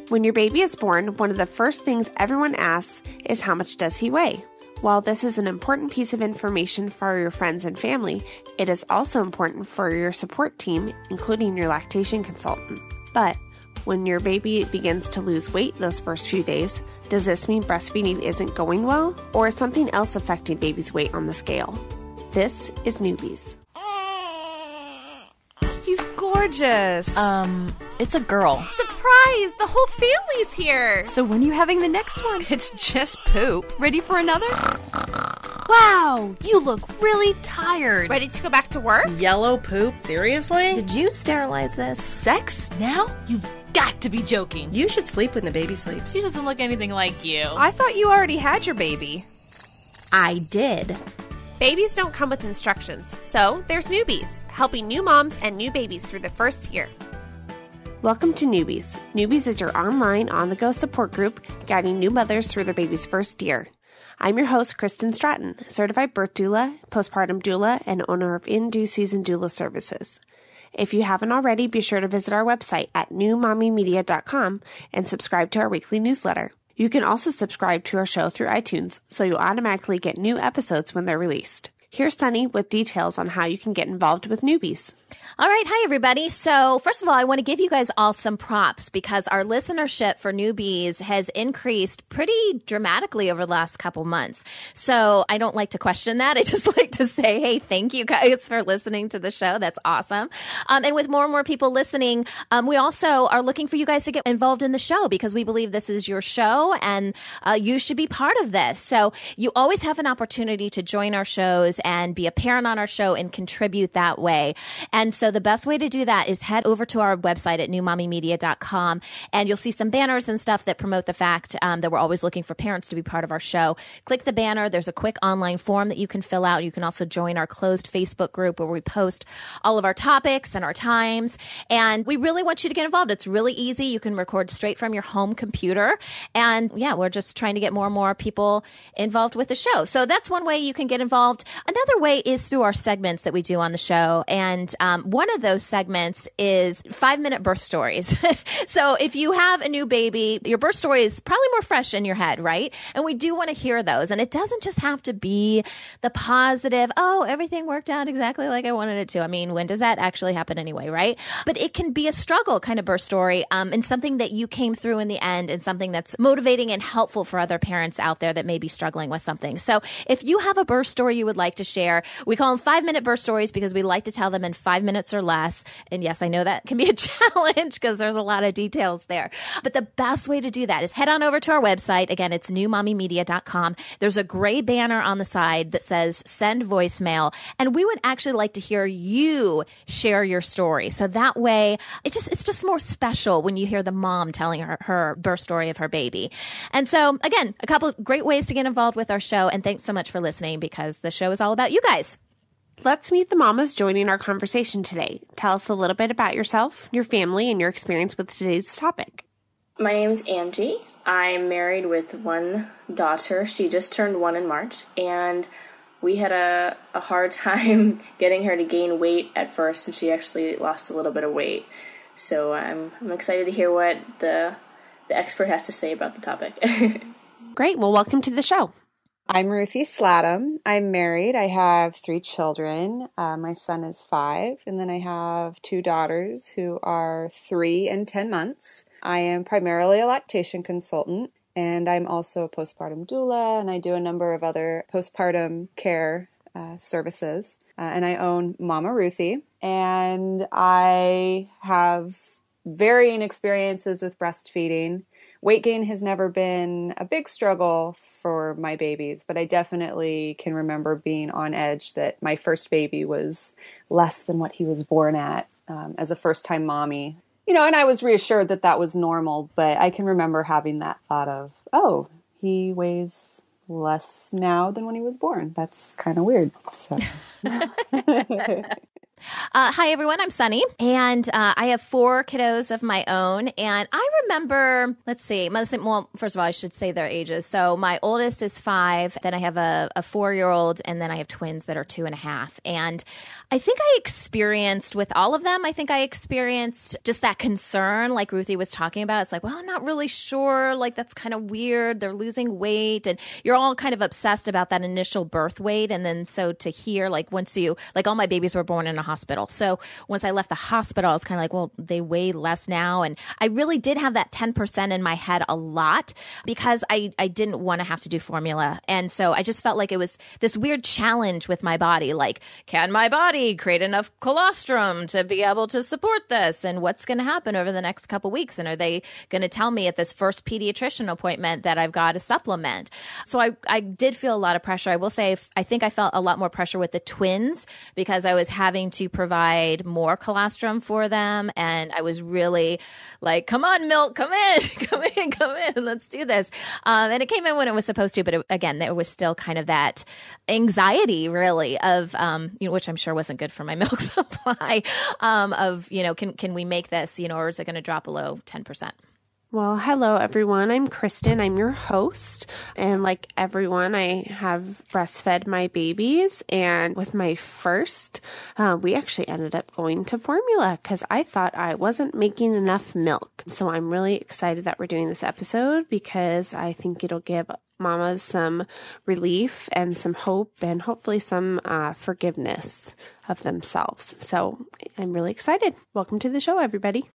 When your baby is born, one of the first things everyone asks is how much does he weigh? While this is an important piece of information for your friends and family, it is also important for your support team, including your lactation consultant. But when your baby begins to lose weight those first few days, does this mean breastfeeding isn't going well, or is something else affecting baby's weight on the scale? This is Newbies. He's gorgeous. It's a girl. Surprise! The whole family's here. So when are you having the next one? It's just poop. Ready for another? Wow, you look really tired. Ready to go back to work? Yellow poop? Seriously? Did you sterilize this? Sex? Now? You've got to be joking. You should sleep when the baby sleeps. She doesn't look anything like you. I thought you already had your baby. I did. Babies don't come with instructions, so there's Newbies, helping new moms and new babies through the first year. Welcome to Newbies. Newbies is your online, on-the-go support group guiding new mothers through their baby's first year. I'm your host, Kristen Stratton, certified birth doula, postpartum doula, and owner of In Due Season Doula Services. If you haven't already, be sure to visit our website at newmommymedia.com and subscribe to our weekly newsletter. You can also subscribe to our show through iTunes, so you'll automatically get new episodes when they're released. Here's Sunny with details on how you can get involved with Newbies. All right. Hi, everybody. So first of all, I want to give you guys all some props because our listenership for Newbies has increased pretty dramatically over the last couple months. So I don't like to question that. I just like to say, hey, thank you guys for listening to the show. That's awesome. And with more and more people listening, we also are looking for you guys to get involved in the show because we believe this is your show and you should be part of this. So you always have an opportunity to join our shows and be a parent on our show and contribute that way. And so the best way to do that is head over to our website at newmommymedia.com and you'll see some banners and stuff that promote the fact that we're always looking for parents to be part of our show. Click the banner. There's a quick online form that you can fill out. You can also join our closed Facebook group where we post all of our topics and our times. And we really want you to get involved. It's really easy. You can record straight from your home computer. And yeah, we're just trying to get more and more people involved with the show. So that's one way you can get involved. Another way is through our segments that we do on the show. And one of those segments is 5-minute birth stories. So if you have a new baby, your birth story is probably more fresh in your head, right? And we do want to hear those. And it doesn't just have to be the positive, oh, everything worked out exactly like I wanted it to. I mean, when does that actually happen anyway, right? But it can be a struggle kind of birth story and something that you came through in the end and something that's motivating and helpful for other parents out there that may be struggling with something. So if you have a birth story you would like to share, we call them 5-minute birth stories because we like to tell them in 5 minutes or less. And yes, I know that can be a challenge because there's a lot of details there. But the best way to do that is head on over to our website. Again, it's newmommymedia.com. There's a gray banner on the side that says send voicemail. And we would actually like to hear you share your story. So that way, it's just more special when you hear the mom telling her birth story of her baby. And so, again, a couple great ways to get involved with our show. And thanks so much for listening because the show is all about you guys. Let's meet the mamas joining our conversation today. Tell us a little bit about yourself, your family, and your experience with today's topic. My name's Angie. I'm married with one daughter. She just turned 1 in March, and we had a hard time getting her to gain weight at first, and she actually lost a little bit of weight. So I'm excited to hear what the expert has to say about the topic. Great. Well, welcome to the show. I'm Ruthie Slattum. I'm married. I have 3 children. My son is 5, and then I have 2 daughters who are 3 and 10 months. I am primarily a lactation consultant, and I'm also a postpartum doula, and I do a number of other postpartum care services. And I own Mama Ruthie, and I have varying experiences with breastfeeding. Weight gain has never been a big struggle for my babies, but I definitely can remember being on edge that my first baby was less than what he was born at as a first-time mommy. You know, and I was reassured that that was normal, but I can remember having that thought of, oh, he weighs less now than when he was born. That's kind of weird. So. Hi, everyone. I'm Sunny, and I have 4 kiddos of my own. And I remember, well, first of all, I should say their ages. So my oldest is 5, then I have a 4-year-old, and then I have twins that are 2.5. And I think I experienced with all of them, just that concern like Ruthie was talking about. It's like, well, I'm not really sure. Like, that's kind of weird. They're losing weight. And you're all kind of obsessed about that initial birth weight. And then so to hear, like, all my babies were born in a hospital. So once I left the hospital, I was kind of like, well, they weigh less now. And I really did have that 10% in my head a lot because I didn't want to have to do formula. And so I just felt like it was this weird challenge with my body. Like, can my body create enough colostrum to be able to support this? And what's going to happen over the next couple weeks? And are they going to tell me at this first pediatrician appointment that I've got a supplement? So I did feel a lot of pressure. I will say, I think I felt a lot more pressure with the twins because I was having to provide more colostrum for them. And I was really like, come on, milk, come in, let's do this. And it came in when it was supposed to. But again, there was still kind of that anxiety really of, which I'm sure wasn't good for my milk supply of, can we make this, or is it going to drop below 10%? Well, hello, everyone. I'm Kristen. I'm your host. And like everyone, I have breastfed my babies. And with my first, we actually ended up going to formula because I thought I wasn't making enough milk. So I'm really excited that we're doing this episode because I think it'll give mamas some relief and some hope and hopefully some forgiveness of themselves. So I'm really excited. Welcome to the show, everybody.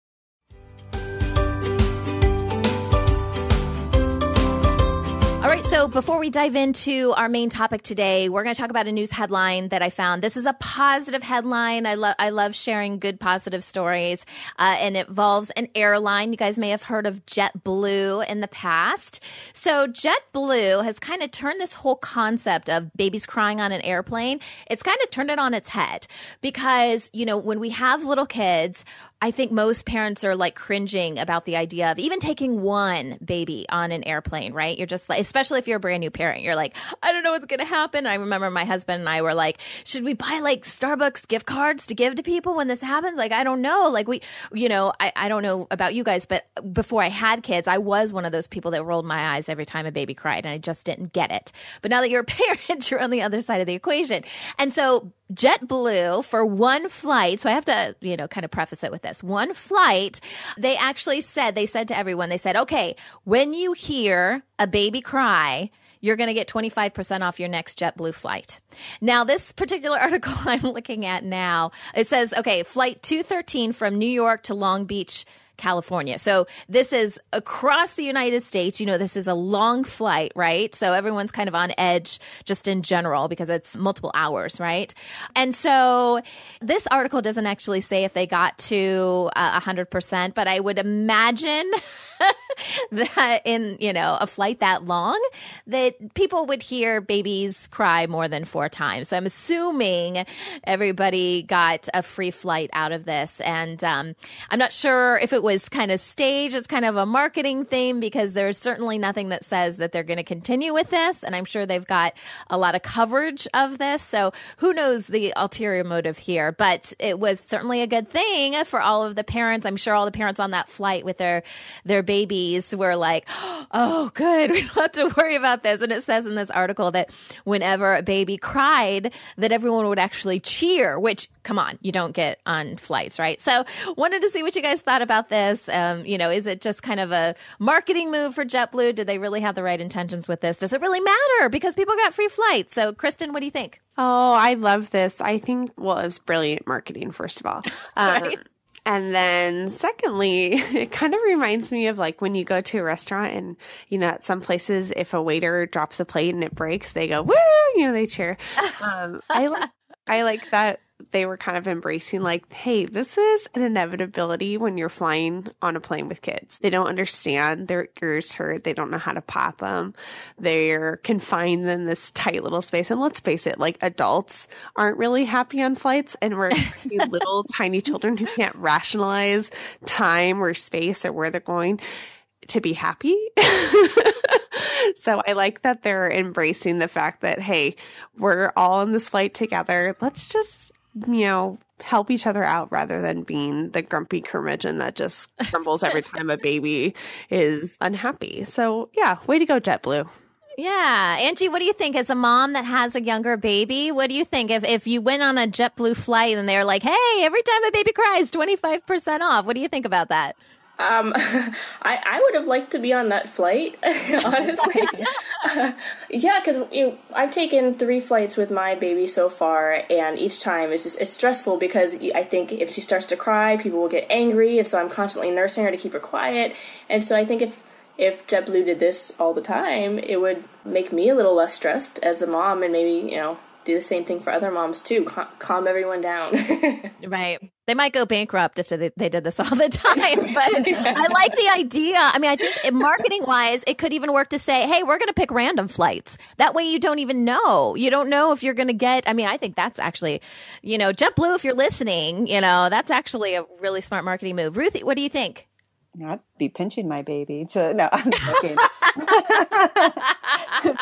All right, so before we dive into our main topic today, we're going to talk about a news headline that I found. This is a positive headline. I love sharing good positive stories, and it involves an airline. You guys may have heard of JetBlue in the past. So JetBlue has kind of turned this whole concept of babies crying on an airplane, it's kind of turned it on its head because, when we have little kids, I think most parents are like cringing about the idea of even taking one baby on an airplane, right? You're just like, especially if you're a brand new parent, you're like, I don't know what's going to happen. I remember my husband and I were like, should we buy like Starbucks gift cards to give to people when this happens? Like, I don't know. Like I don't know about you guys, but before I had kids, I was one of those people that rolled my eyes every time a baby cried and I just didn't get it. But now that you're a parent, you're on the other side of the equation. And so JetBlue for one flight, so I have to, kind of preface it with this. One flight, they said to everyone, they said, okay, when you hear a baby cry, you're going to get 25% off your next JetBlue flight. Now, this particular article I'm looking at now, it says, okay, flight 213 from New York to Long Beach, California. So this is across the United States. This is a long flight, right? So everyone's kind of on edge just in general because it's multiple hours, right? And so this article doesn't actually say if they got to 100%, but I would imagine that in, a flight that long, that people would hear babies cry more than 4 times. So I'm assuming everybody got a free flight out of this. And I'm not sure if it was kind of staged as kind of a marketing thing because there's certainly nothing that says that they're going to continue with this. And I'm sure they've got a lot of coverage of this. So who knows the ulterior motive here, but it was certainly a good thing for all of the parents. I'm sure all the parents on that flight with their babies were like, oh, good. We don't have to worry about this. And it says in this article that whenever a baby cried, that everyone would actually cheer, which, come on, you don't get on flights, right? So wanted to see what you guys thought about this. Is it just kind of a marketing move for JetBlue? Did they really have the right intentions with this? Does it really matter? Because people got free flights. So, Kristen, what do you think? Oh, I love this. I think, it was brilliant marketing, first of all. Right. And then secondly, it kind of reminds me of like when you go to a restaurant and, at some places, if a waiter drops a plate and it breaks, they go, woo, they cheer. I like that they were kind of embracing like, hey, this is an inevitability when you're flying on a plane with kids. They don't understand. Their ears hurt. They don't know how to pop them. They're confined in this tight little space. And let's face it, like adults aren't really happy on flights. And we're little tiny children who can't rationalize time or space or where they're going to be happy. So I like that they're embracing the fact that, hey, we're all on this flight together. Let's just help each other out rather than being the grumpy curmudgeon that just grumbles every time a baby is unhappy. So yeah, way to go, JetBlue. Yeah. Angie, what do you think? As a mom that has a younger baby, what do you think? If you went on a JetBlue flight and they're like, hey, every time a baby cries, 25% off, what do you think about that? I would have liked to be on that flight, honestly. Yeah, because I've taken 3 flights with my baby so far, and each time it's stressful because I think if she starts to cry, people will get angry, and so I'm constantly nursing her to keep her quiet. And so I think if JetBlue did this all the time, it would make me a little less stressed as the mom, and maybe do the same thing for other moms too. Calm everyone down. Right. They might go bankrupt if they did this all the time, but I like the idea. I mean, I think marketing wise, it could even work to say, hey, we're going to pick random flights. That way you don't even know. You don't know if you're going to get, I mean, I think that's actually, JetBlue, if you're listening, that's actually a really smart marketing move. Ruthie, what do you think? I'd be pinching my baby no, I'm joking.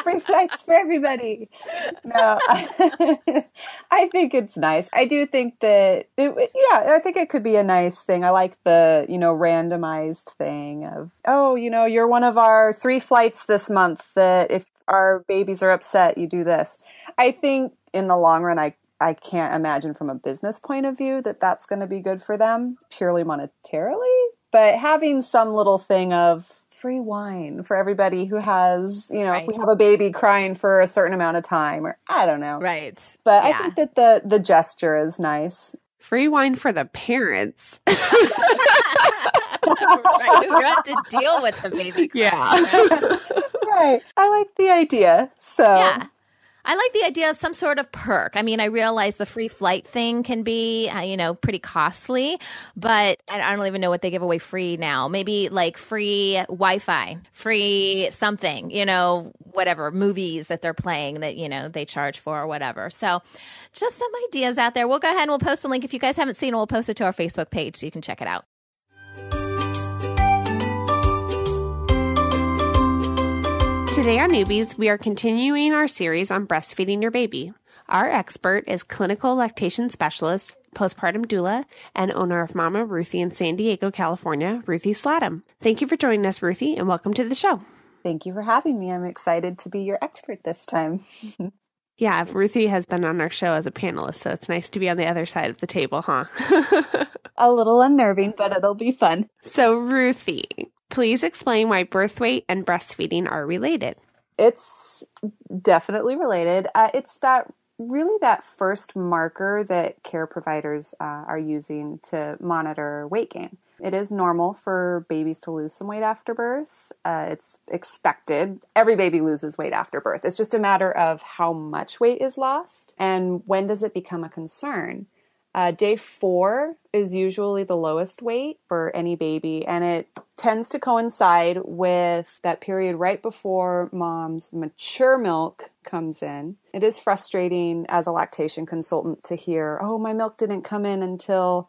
Free flights for everybody. No, I think it's nice. I do think that, I think it could be a nice thing. I like the, randomized thing of, you're one of our 3 flights this month that if our babies are upset, you do this. I think in the long run, I can't imagine from a business point of view that that's going to be good for them purely monetarily. But having some little thing of free wine for everybody who has, right. If we have a baby crying for a certain amount of time, or I don't know. Right. But yeah. I think that the gesture is nice. Free wine for the parents. Right. Who have to deal with the baby crying. Yeah. Right. I like the idea. So. Yeah. I like the idea of some sort of perk. I mean, I realize the free flight thing can be, pretty costly, but I don't even know what they give away free now. Maybe like free Wi-Fi, free something, whatever, movies that they're playing that, they charge for or whatever. So just some ideas out there. We'll go ahead and we'll post a link. If you guys haven't seen it, we'll post it to our Facebook page so you can check it out. Today on Newbies, we are continuing our series on breastfeeding your baby. Our expert is clinical lactation specialist, postpartum doula, and owner of Mama Ruthie in San Diego, California, Ruthie Slattum. Thank you for joining us, Ruthie, and welcome to the show. Thank you for having me. I'm excited to be your expert this time. Yeah, Ruthie has been on our show as a panelist, so it's nice to be on the other side of the table, huh? A little unnerving, but it'll be fun. So, Ruthie, please explain why birth weight and breastfeeding are related. It's definitely related. It's that first marker that care providers are using to monitor weight gain. It is normal for babies to lose some weight after birth. It's expected. Every baby loses weight after birth. It's just a matter of how much weight is lost and when does it become a concern. Day 4 is usually the lowest weight for any baby, and it tends to coincide with that period right before mom's mature milk comes in. It is frustrating as a lactation consultant to hear, oh, my milk didn't come in until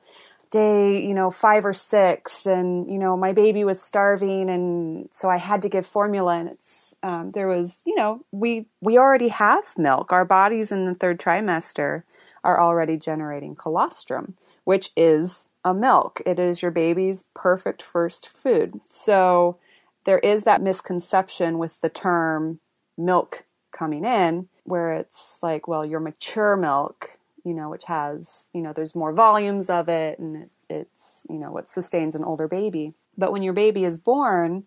day, 5 or 6, and, my baby was starving, and so I had to give formula, and it's, there was, we already have milk. Our bodies in the 3rd trimester are already generating colostrum, which is a milk. It is your baby's perfect first food. So there is that misconception with the term milk coming in, where it's like, well, your mature milk, which has, there's more volumes of it, and it's, what sustains an older baby. But when your baby is born,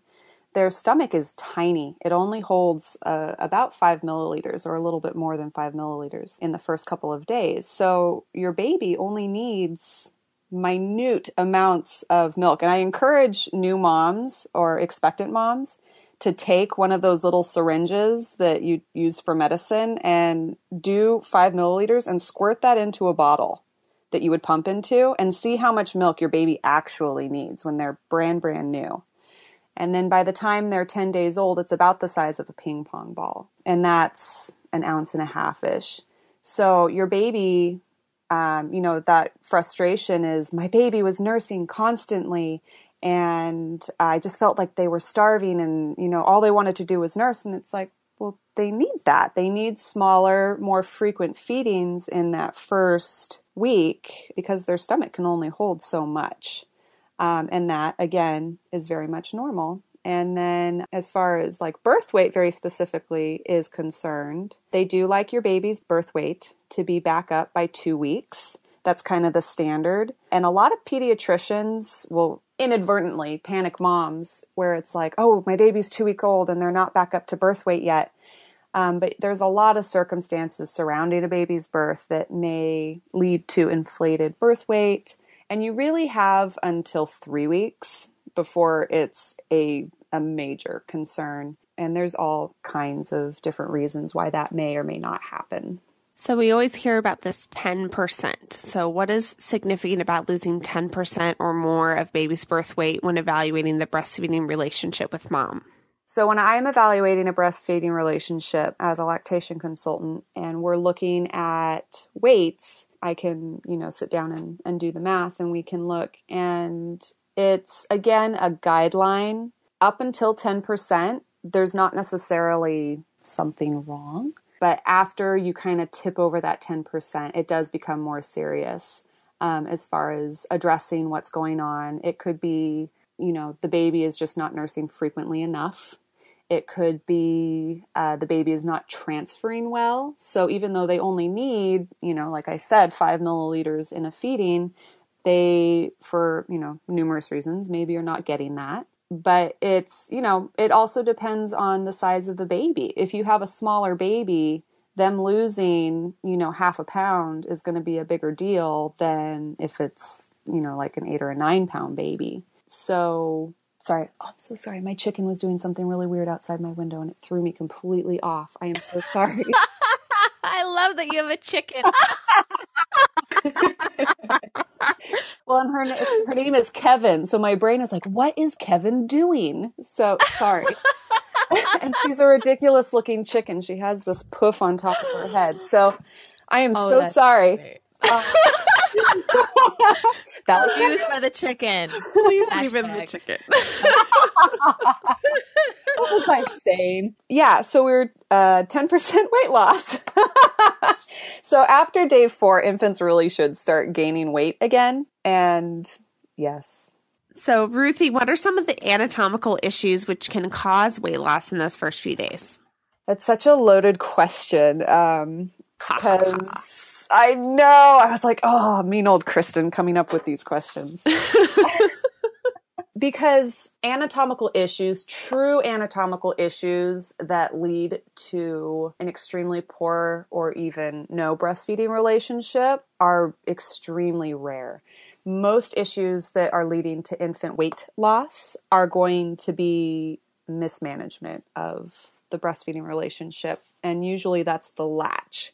their stomach is tiny. It only holds about 5 milliliters or a little bit more than 5 milliliters in the first couple of days. So your baby only needs minute amounts of milk. And I encourage new moms or expectant moms to take one of those little syringes that you use for medicine and do 5 milliliters and squirt that into a bottle that you would pump into and see how much milk your baby actually needs when they're brand new. And then by the time they're 10 days old, it's about the size of a ping pong ball. And that's 1.5 ounces-ish. So your baby, that frustration is, my baby was nursing constantly and I just felt like they were starving and, all they wanted to do was nurse. And it's like, well, they need that. They need smaller, more frequent feedings in that first week because their stomach can only hold so much. And that, again, is very much normal. And then as far as like birth weight very specifically is concerned, they do like your baby's birth weight to be back up by 2 weeks. That's kind of the standard. And a lot of pediatricians will inadvertently panic moms where it's like, oh, my baby's 2 weeks old and they're not back up to birth weight yet. But there's a lot of circumstances surrounding a baby's birth that may lead to inflated birth weight. And you really have until 3 weeks before it's a major concern. And there's all kinds of different reasons why that may or may not happen. So we always hear about this 10%. So what is significant about losing 10% or more of baby's birth weight when evaluating the breastfeeding relationship with mom? So when I'm evaluating a breastfeeding relationship as a lactation consultant and we're looking at weights, I can, sit down and do the math and we can look. And it's, again, a guideline. Up until 10%, there's not necessarily something wrong. But after you kind of tip over that 10%, it does become more serious as far as addressing what's going on. It could be, the baby is just not nursing frequently enough. It could be the baby is not transferring well. So even though they only need, like I said, 5 milliliters in a feeding, they, for, numerous reasons, maybe are not getting that. But it's, it also depends on the size of the baby. If you have a smaller baby, them losing, half a pound is going to be a bigger deal than if it's, like an 8 or a 9 pound baby. So, sorry. Oh, I'm so sorry. My chicken was doing something really weird outside my window and it threw me completely off. I am so sorry. I love that you have a chicken. Well, and her name is Kevin. So my brain is like, what is Kevin doing? So sorry. And she's a ridiculous looking chicken. She has this poof on top of her head. So I am so sorry. That was used by the chicken. Please leave in the chicken. What was I saying? Yeah, so we're 10% weight loss. So after day 4, infants really should start gaining weight again. And yes. So Ruthie, what are some of the anatomical issues which can cause weight loss in those first few days? That's such a loaded question. Because I know, I was like, oh, mean old Kristen coming up with these questions. Because anatomical issues, true anatomical issues that lead to an extremely poor or even no breastfeeding relationship are extremely rare. Most issues that are leading to infant weight loss are going to be mismanagement of the breastfeeding relationship, and usually that's the latch.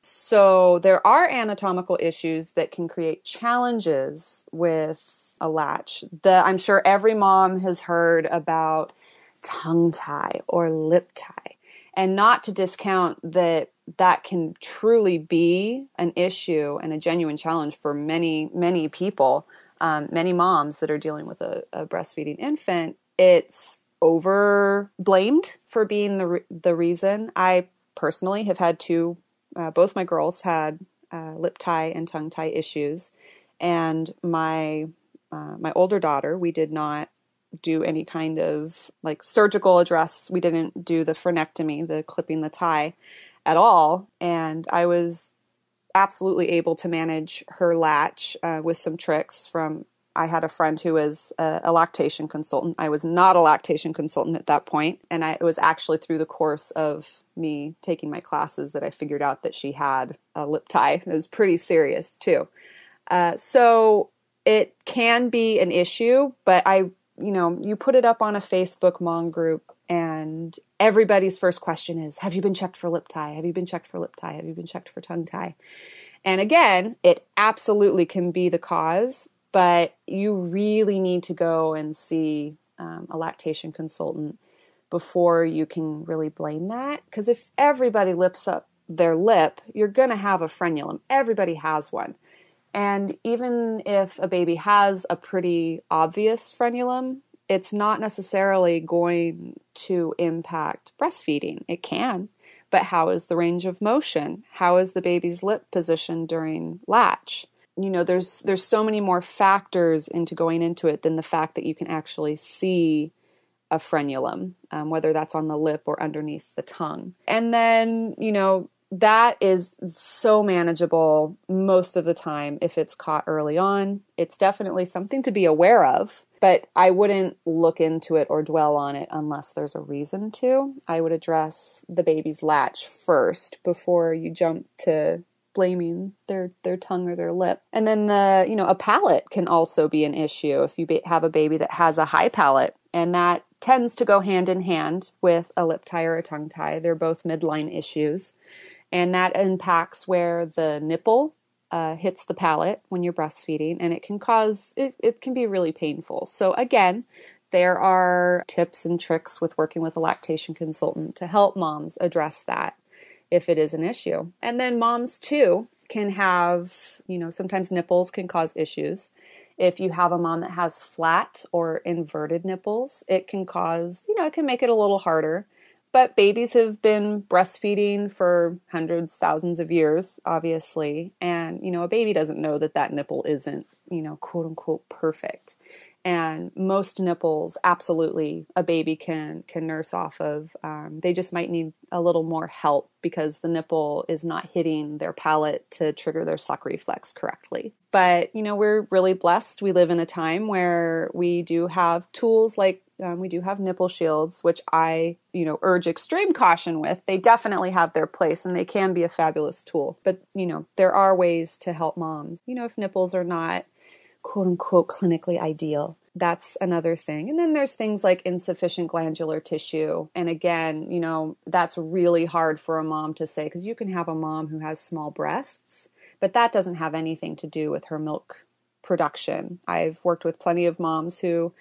So there are anatomical issues that can create challenges with a latch. I'm sure every mom has heard about tongue tie or lip tie, and not to discount that can truly be an issue and a genuine challenge for many, many people, many moms that are dealing with a breastfeeding infant. It's over blamed for being the reason. I personally have had both my girls had lip tie and tongue tie issues, and my older daughter, we did not do any kind of like surgical address. We didn't do the frenectomy, the clipping the tie at all. And I was absolutely able to manage her latch with some tricks I had a friend who was a lactation consultant. I was not a lactation consultant at that point. And it was actually through the course of me taking my classes that I figured out that she had a lip tie. It was pretty serious too. So it can be an issue, but you put it up on a Facebook mom group and everybody's first question is, have you been checked for lip tie? Have you been checked for lip tie? Have you been checked for tongue tie? And again, it absolutely can be the cause, but you really need to go and see a lactation consultant before you can really blame that. Because if everybody lips up their lip, you're going to have a frenulum. Everybody has one. And even if a baby has a pretty obvious frenulum, it's not necessarily going to impact breastfeeding. It can, but how is the range of motion? How is the baby's lip position during latch? There's so many more factors into going into it than the fact that you can actually see a frenulum, whether that's on the lip or underneath the tongue. And then, that is so manageable most of the time if it's caught early on. It's definitely something to be aware of, but I wouldn't look into it or dwell on it unless there's a reason to. I would address the baby's latch first before you jump to blaming their tongue or their lip. And then a palate can also be an issue if you have a baby that has a high palate, and that tends to go hand in hand with a lip tie or a tongue tie. They're both midline issues. And that impacts where the nipple hits the palate when you're breastfeeding, and it can be really painful. So again, there are tips and tricks with working with a lactation consultant to help moms address that if it is an issue. And then moms too can have, sometimes nipples can cause issues. If you have a mom that has flat or inverted nipples, it can cause, it can make it a little harder. But babies have been breastfeeding for hundreds, thousands of years, obviously. And, a baby doesn't know that nipple isn't, quote unquote, perfect. And most nipples, absolutely, a baby can nurse off of. They just might need a little more help because the nipple is not hitting their palate to trigger their suck reflex correctly. But, we're really blessed. We live in a time where we do have tools like we do have nipple shields, which I, urge extreme caution with. They definitely have their place and they can be a fabulous tool. But, there are ways to help moms, if nipples are not quote unquote clinically ideal. That's another thing. And then there's things like insufficient glandular tissue. And again, that's really hard for a mom to say because you can have a mom who has small breasts, but that doesn't have anything to do with her milk production. I've worked with plenty of moms who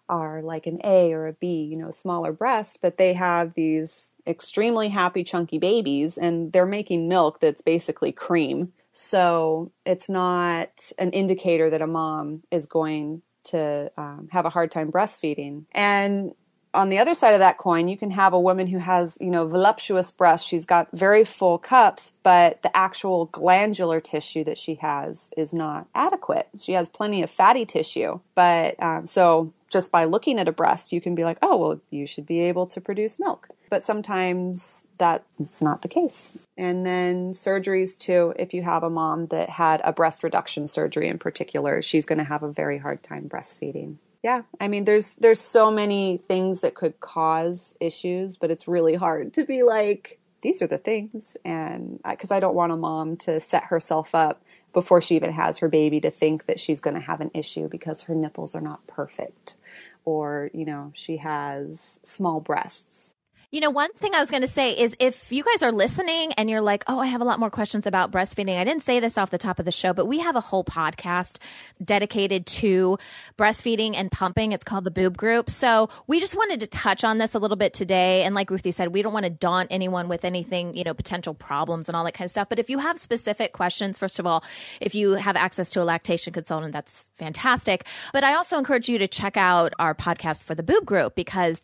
are like an A or a B, smaller breast, but they have these extremely happy chunky babies and they're making milk that's basically cream. So it's not an indicator that a mom is going to have a hard time breastfeeding. And on the other side of that coin, you can have a woman who has, voluptuous breasts. She's got very full cups, but the actual glandular tissue that she has is not adequate. She has plenty of fatty tissue. But so just by looking at a breast, you can be like, oh, well, you should be able to produce milk. But sometimes that's not the case. And then surgeries too. If you have a mom that had a breast reduction surgery in particular, she's going to have a very hard time breastfeeding. Yeah, I mean, there's so many things that could cause issues, but it's really hard to be like, these are the things. And because I don't want a mom to set herself up before she even has her baby to think that she's going to have an issue because her nipples are not perfect or, she has small breasts. One thing I was going to say is if you guys are listening and you're like, oh, I have a lot more questions about breastfeeding. I didn't say this off the top of the show, but we have a whole podcast dedicated to breastfeeding and pumping. It's called the Boob Group. So we just wanted to touch on this a little bit today. And like Ruthie said, we don't want to daunt anyone with anything, potential problems and all that kind of stuff. But if you have specific questions, first of all, if you have access to a lactation consultant, that's fantastic. But I also encourage you to check out our podcast for the Boob Group because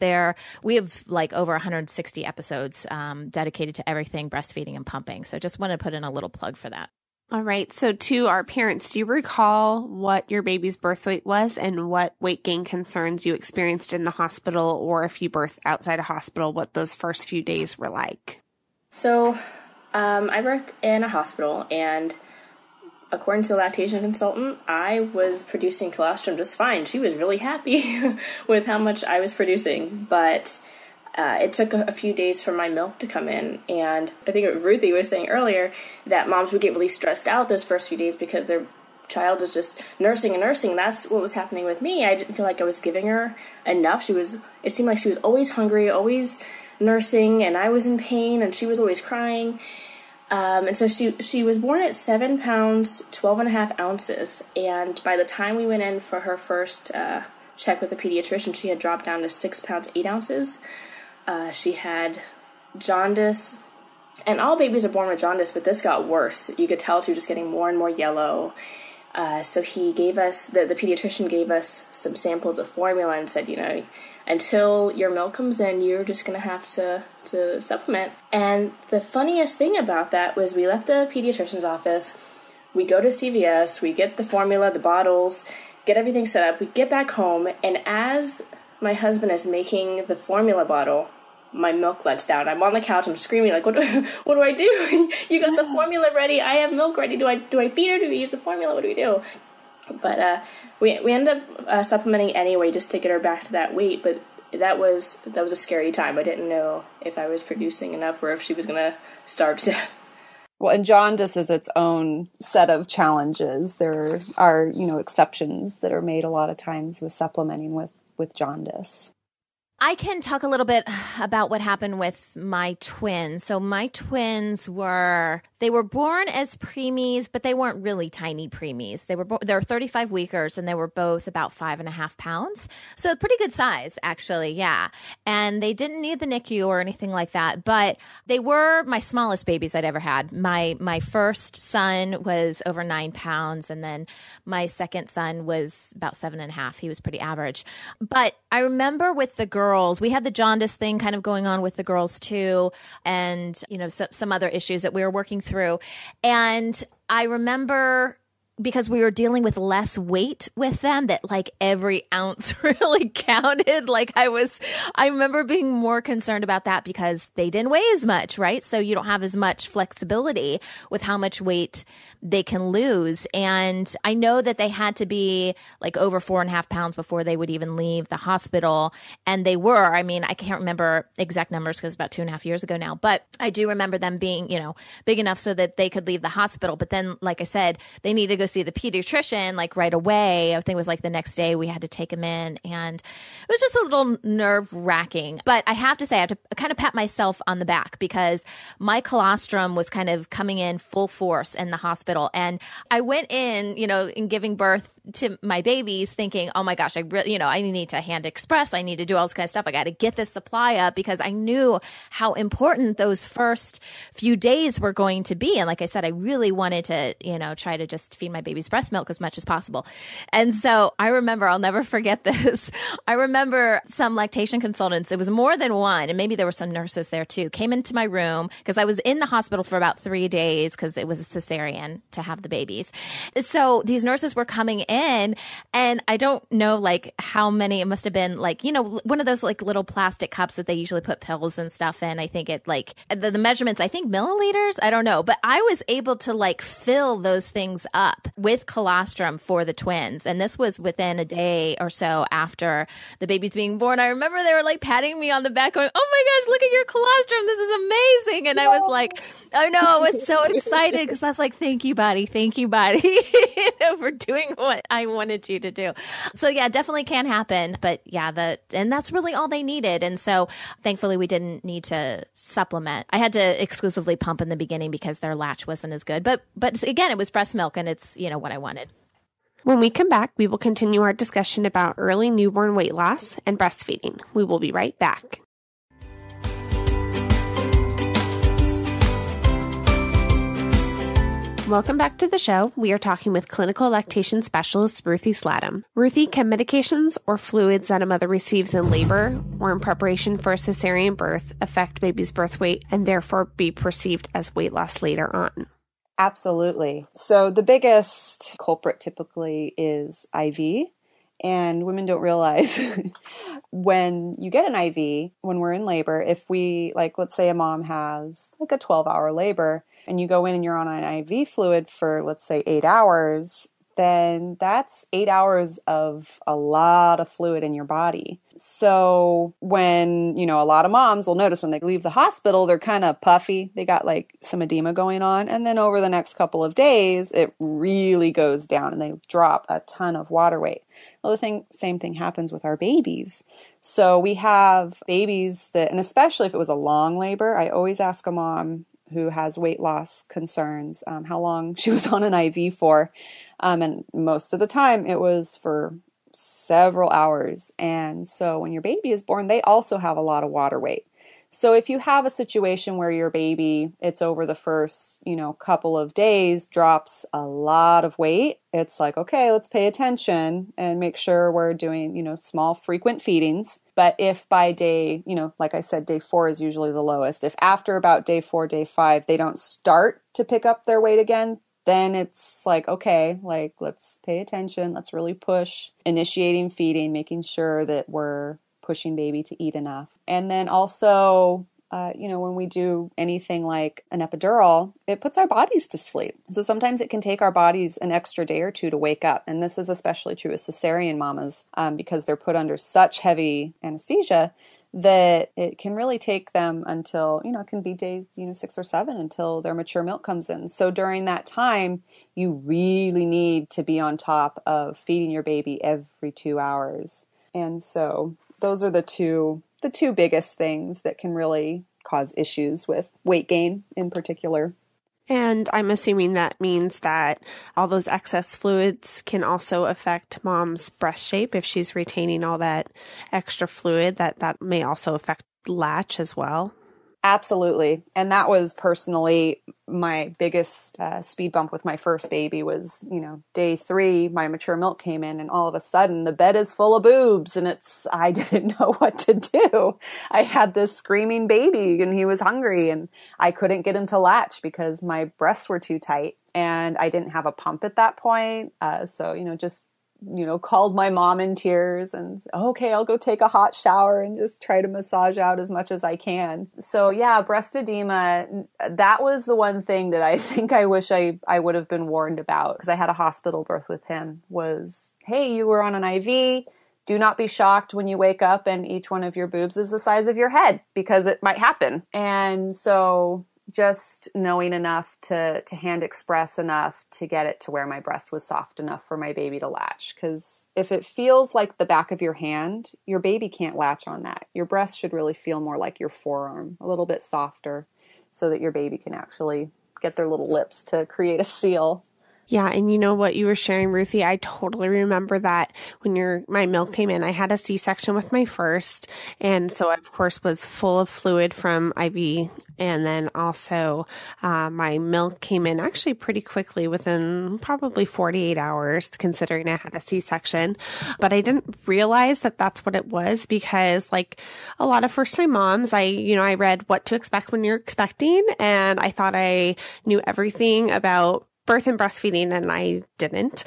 we have like over 160 episodes dedicated to everything breastfeeding and pumping. So just want to put in a little plug for that. All right. So to our parents, do you recall what your baby's birth weight was and what weight gain concerns you experienced in the hospital, or if you birthed outside a hospital, what those first few days were like? So I birthed in a hospital, and according to the lactation consultant, I was producing colostrum just fine. She was really happy with how much I was producing, but it took a few days for my milk to come in, and I think Ruthie was saying earlier that moms would get really stressed out those first few days because their child is just nursing and nursing. That's what was happening with me. I didn't feel like I was giving her enough. It seemed like she was always hungry, always nursing, and I was in pain, and she was always crying. And so she was born at 7 pounds, 12 and a half ounces, and by the time we went in for her first check with the pediatrician, she had dropped down to 6 pounds, 8 ounces. She had jaundice, and all babies are born with jaundice, but this got worse. You could tell she was just getting more and more yellow. So he gave us, the pediatrician gave us some samples of formula and said, until your milk comes in, you're just going to have to supplement. And the funniest thing about that was we left the pediatrician's office, we go to CVS, we get the formula, the bottles, get everything set up, we get back home, and as my husband is making the formula bottle, my milk lets down. I'm on the couch, I'm screaming, like, what do I do? You got the formula ready, I have milk ready, do I feed her, do we use the formula, what do we do? But we ended up supplementing anyway just to get her back to that weight, but that was a scary time. I didn't know if I was producing enough or if she was going to starve to death. Well, and jaundice is its own set of challenges. There are, exceptions that are made a lot of times with supplementing with jaundice. I can talk a little bit about what happened with my twins. So my twins were born as preemies, but they weren't really tiny preemies. They were 35 weekers, and they were both about 5.5 pounds. So pretty good size, actually. Yeah. And they didn't need the NICU or anything like that, but they were my smallest babies I'd ever had. My first son was over 9 pounds, and then my second son was about 7.5. He was pretty average. But I remember with the girls, we had the jaundice thing kind of going on with the girls too, and some other issues that we were working through. And I remember, because we were dealing with less weight with them, that like every ounce really counted. Like I remember being more concerned about that because they didn't weigh as much, right? So you don't have as much flexibility with how much weight they can lose. And I know that they had to be like over 4.5 pounds before they would even leave the hospital. And they were, I can't remember exact numbers because it's about 2.5 years ago now, but I do remember them being, big enough so that they could leave the hospital. But then, like I said, they needed to go see the pediatrician like right away. I think it was like the next day we had to take him in, and it was just a little nerve wracking. But I have to say, I have to kind of pat myself on the back because my colostrum was kind of coming in full force in the hospital. And I went in, in giving birth to my babies thinking, oh my gosh, I need to hand express. I need to do all this kind of stuff. I got to get this supply up because I knew how important those first few days were going to be. And like I said, I really wanted to, try to just feed my babies breast milk as much as possible. And so I remember, I'll never forget this. I remember some lactation consultants, it was more than one, and maybe there were some nurses there too, came into my room because I was in the hospital for about 3 days because it was a cesarean to have the babies. So these nurses were coming in, and I don't know like how many, it must have been like, one of those like little plastic cups that they usually put pills and stuff in. I think it like the measurements, I think milliliters, I don't know, but I was able to like fill those things up with colostrum for the twins. And this was within a day or so after the baby's being born. I remember they were like patting me on the back going, oh my gosh, look at your colostrum. This is amazing. And I was like, oh no, I was so excited because I was like, thank you, buddy, for doing what I wanted you to do. So yeah, definitely can happen. But yeah, and that's really all they needed. And so thankfully we didn't need to supplement. I had to exclusively pump in the beginning because their latch wasn't as good. But again, it was breast milk, and it's, what I wanted. When we come back, we will continue our discussion about early newborn weight loss and breastfeeding. We will be right back. Welcome back to the show. We are talking with clinical lactation specialist Ruthie Slattum. Ruthie, can medications or fluids that a mother receives in labor or in preparation for a cesarean birth affect baby's birth weight and therefore be perceived as weight loss later on? Absolutely. So the biggest culprit typically is IV, and women don't realize when you get an IV, when we're in labor, if we, like, let's say a mom has like a 12-hour labor and you go in and you're on an IV fluid for, let's say, 8 hours, then that's 8 hours of a lot of fluid in your body. So when, a lot of moms will notice when they leave the hospital, they're kind of puffy. They got like some edema going on. And then over the next couple of days, it really goes down and they drop a ton of water weight. Well, same thing happens with our babies. So we have babies that, and especially if it was a long labor, I always ask a mom who has weight loss concerns, how long she was on an IV for. And most of the time it was for several hours. And so when your baby is born, they also have a lot of water weight. So if you have a situation where your baby, it's over the first, couple of days, drops a lot of weight, it's like, okay, let's pay attention and make sure we're doing, small frequent feedings. But if by day, like I said, day 4 is usually the lowest. If after about day 4, day 5, they don't start to pick up their weight again, then it's like, okay, like let's pay attention. Let's really push initiating feeding, making sure that we're pushing baby to eat enough. And then also, when we do anything like an epidural, it puts our bodies to sleep. So sometimes it can take our bodies an extra day or two to wake up. And this is especially true with cesarean mamas because they're put under such heavy anesthesia that it can really take them until, it can be days, 6 or 7 until their mature milk comes in. So during that time, you really need to be on top of feeding your baby every 2 hours. And so those are the two biggest things that can really cause issues with weight gain in particular. And I'm assuming that means that all those excess fluids can also affect mom's breast shape. If she's retaining all that extra fluid, that may also affect latch as well. Absolutely. And that was personally my biggest speed bump with my first baby was, day 3, my mature milk came in and all of a sudden the bed is full of boobs and I didn't know what to do. I had this screaming baby and he was hungry and I couldn't get him to latch because my breasts were too tight and I didn't have a pump at that point. So, just called my mom in tears and okay, I'll go take a hot shower and just try to massage out as much as I can. So yeah, breast edema, that was the one thing that I think I wish I would have been warned about because I had a hospital birth with him was, hey, you were on an IV. Do not be shocked when you wake up and each one of your boobs is the size of your head because it might happen. And so just knowing enough to hand express enough to get it to where my breast was soft enough for my baby to latch. Because if it feels like the back of your hand, your baby can't latch on that. Your breast should really feel more like your forearm, a little bit softer, so that your baby can actually get their little lips to create a seal. Yeah, and you know what you were sharing, Ruthie? I totally remember that when my milk came in. I had a C-section with my first, and so I, of course, was full of fluid from IV. And then also my milk came in actually pretty quickly within probably 48 hours, considering I had a C-section. But I didn't realize that that's what it was because like a lot of first-time moms, I read what to expect when you're expecting, and I thought I knew everything about birth and breastfeeding, and I didn't.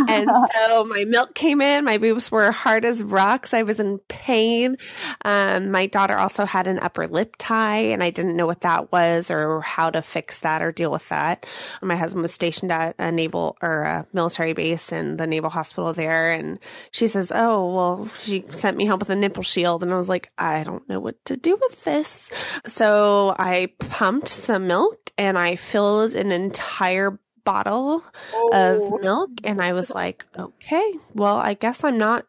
And so my milk came in, my boobs were hard as rocks. I was in pain. My daughter also had an upper lip tie, and I didn't know what that was or how to fix that or deal with that. My husband was stationed at a naval or a military base in the naval hospital there. And she says, oh, well, she sent me home with a nipple shield. And I was like, I don't know what to do with this. So I pumped some milk and I filled an entire bottle of milk, and I was like, okay, well, I guess I'm not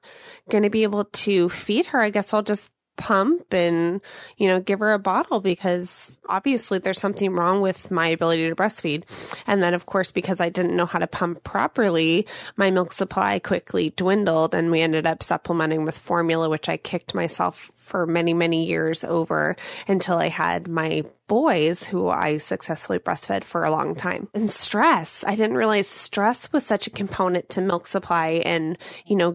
going to be able to feed her. I guess I'll just pump and, give her a bottle because obviously there's something wrong with my ability to breastfeed. And then, of course, because I didn't know how to pump properly, my milk supply quickly dwindled, and we ended up supplementing with formula, which I kicked myself for many, many years over until I had my boys, who I successfully breastfed for a long time. And stress, I didn't realize stress was such a component to milk supply and,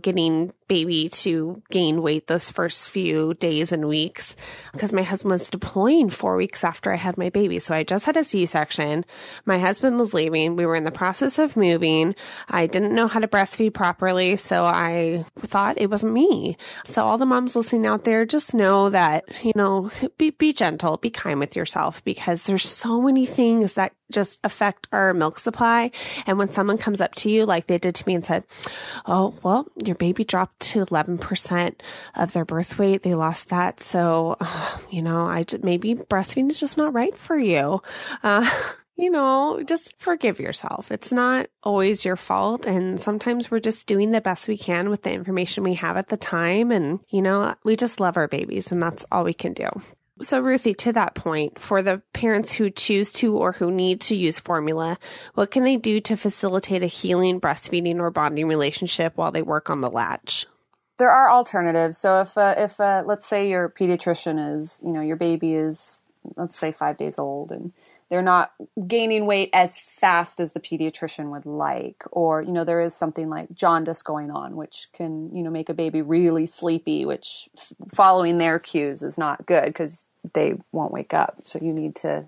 getting baby to gain weight those first few days and weeks, because my husband was deploying 4 weeks after I had my baby. So I just had a C-section. My husband was leaving. We were in the process of moving. I didn't know how to breastfeed properly, so I thought it wasn't me. So all the moms listening out there, just know that, be gentle, be kind with yourself, because there's so many things that just affect our milk supply. And when someone comes up to you like they did to me and said, oh, well, your baby dropped to 11% of their birth weight. They lost that. So, maybe breastfeeding is just not right for you. Just forgive yourself. It's not always your fault. And sometimes we're just doing the best we can with the information we have at the time. And, we just love our babies, and that's all we can do. So Ruthie, to that point, for the parents who choose to or who need to use formula, what can they do to facilitate a healing breastfeeding or bonding relationship while they work on the latch? There are alternatives. So if let's say your pediatrician is, your baby is, let's say 5 days old and they're not gaining weight as fast as the pediatrician would like, or, there is something like jaundice going on, which can, make a baby really sleepy, which following their cues is not good because they won't wake up. So you need to,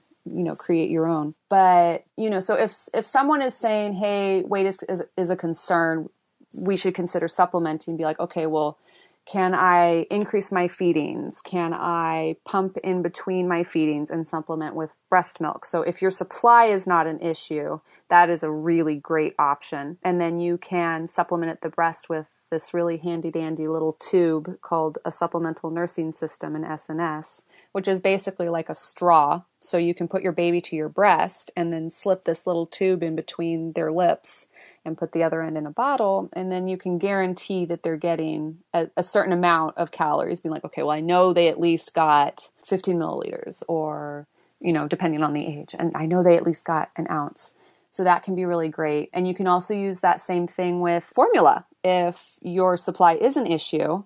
create your own. But, so if someone is saying, hey, weight is a concern, we should consider supplementing, be like, okay, well, can I increase my feedings? Can I pump in between my feedings and supplement with breast milk? So if your supply is not an issue, that is a really great option. And then you can supplement at the breast with this really handy dandy little tube called a supplemental nursing system, an SNS, which is basically like a straw. So you can put your baby to your breast and then slip this little tube in between their lips and put the other end in a bottle. And then you can guarantee that they're getting a certain amount of calories, being like, okay, well, I know they at least got 15 milliliters or, depending on the age. And I know they at least got an ounce. So that can be really great. And you can also use that same thing with formula if your supply is an issue.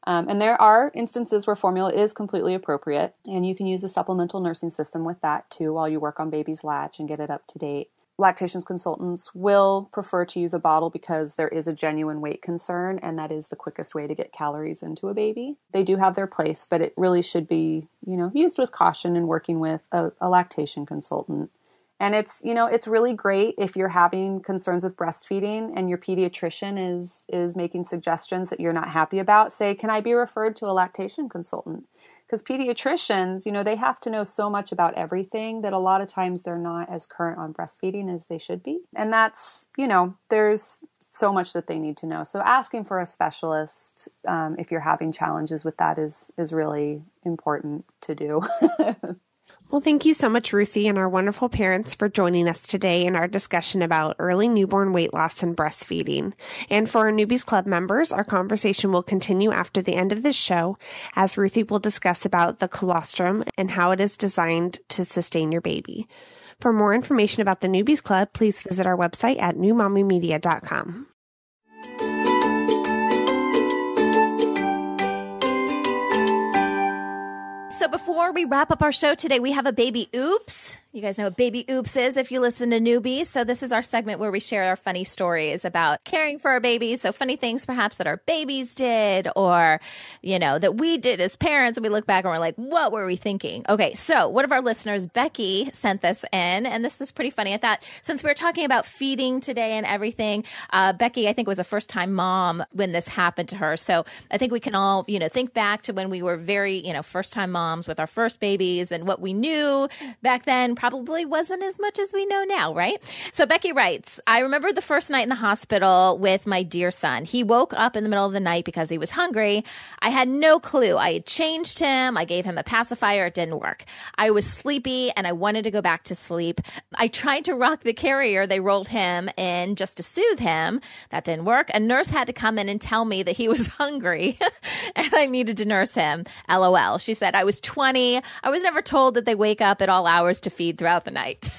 And there are instances where formula is completely appropriate. And you can use a supplemental nursing system with that too while you work on baby's latch and get it up to date. Lactations consultants will prefer to use a bottle because there is a genuine weight concern, and that is the quickest way to get calories into a baby. They do have their place, but it really should be, used with caution and working with a lactation consultant. And it's really great if you're having concerns with breastfeeding and your pediatrician is making suggestions that you're not happy about. Say, can I be referred to a lactation consultant? Because pediatricians, they have to know so much about everything that a lot of times they're not as current on breastfeeding as they should be. And that's, there's so much that they need to know. So asking for a specialist, if you're having challenges with that is really important to do. Well, thank you so much, Ruthie, and our wonderful parents for joining us today in our discussion about early newborn weight loss and breastfeeding. And for our Newbies Club members, our conversation will continue after the end of this show, as Ruthie will discuss about the colostrum and how it is designed to sustain your baby. For more information about the Newbies Club, please visit our website at newmommymedia.com. So before we wrap up our show today, we have a baby oops. You guys know what baby oops is if you listen to Newbies. So this is our segment where we share our funny stories about caring for our babies. So funny things perhaps that our babies did or, that we did as parents. And we look back and we're like, what were we thinking? Okay, so one of our listeners, Becky, sent this in. And this is pretty funny. I thought since we were talking about feeding today and everything, Becky, I think, was a first-time mom when this happened to her. So I think we can all, think back to when we were very, first-time moms with our first babies and what we knew back then probably wasn't as much as we know now, right? So Becky writes, I remember the first night in the hospital with my dear son. He woke up in the middle of the night because he was hungry. I had no clue. I had changed him. I gave him a pacifier. It didn't work. I was sleepy and I wanted to go back to sleep. I tried to rock the carrier. They rolled him in just to soothe him. That didn't work. A nurse had to come in and tell me that he was hungry and I needed to nurse him. LOL. She said, I was 20. I was never told that they wake up at all hours to feed throughout the night.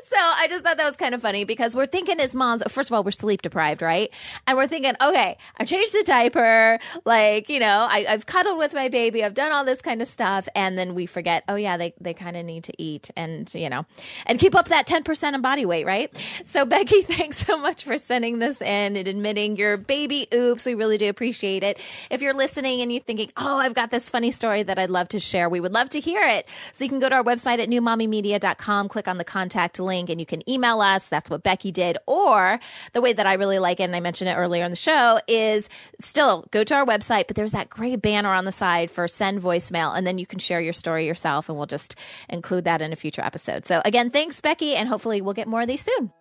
So I just thought that was kind of funny because we're thinking as moms, first of all, we're sleep deprived, right? And we're thinking, okay, I've changed the diaper. I've cuddled with my baby. I've done all this kind of stuff. And then we forget, oh yeah, they kind of need to eat and keep up that 10% of body weight, right? So Becky, thanks so much for sending this in and admitting your baby oops. We really do appreciate it. If you're listening and you're thinking, oh, I've got this funny story that I'd love to share, we would love to hear it. So you can go to our website at newmommymedia.com, click on the contact link, and you can email us. That's what Becky did. Or the way that I really like it, and I mentioned it earlier in the show, is still go to our website, but there's that great banner on the side for send voicemail, and then you can share your story yourself, and we'll just include that in a future episode. So again, thanks, Becky, and hopefully we'll get more of these soon.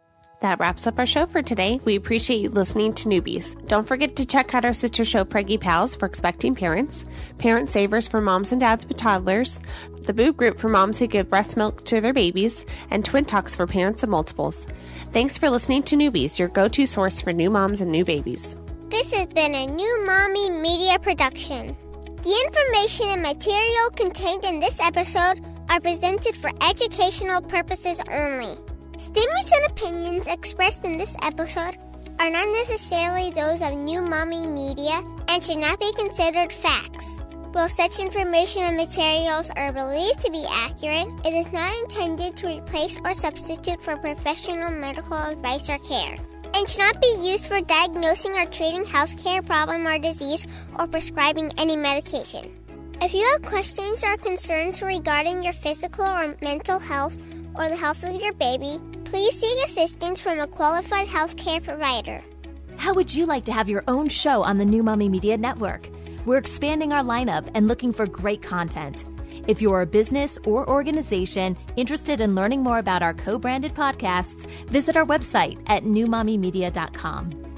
That wraps up our show for today. We appreciate you listening to Newbies. Don't forget to check out our sister show, Preggie Pals, for expecting parents, Parent Savers for moms and dads with toddlers, the Boob group for moms who give breast milk to their babies, and Twin Talks for parents of multiples. Thanks for listening to Newbies, your go-to source for new moms and new babies. This has been a New Mommy Media production. The information and material contained in this episode are presented for educational purposes only. Statements and opinions expressed in this episode are not necessarily those of New Mommy Media and should not be considered facts. While such information and materials are believed to be accurate, it is not intended to replace or substitute for professional medical advice or care, and should not be used for diagnosing or treating healthcare problem or disease or prescribing any medication. If you have questions or concerns regarding your physical or mental health or the health of your baby, please seek assistance from a qualified healthcare provider. How would you like to have your own show on the New Mommy Media Network? We're expanding our lineup and looking for great content. If you're a business or organization interested in learning more about our co-branded podcasts, visit our website at newmommymedia.com.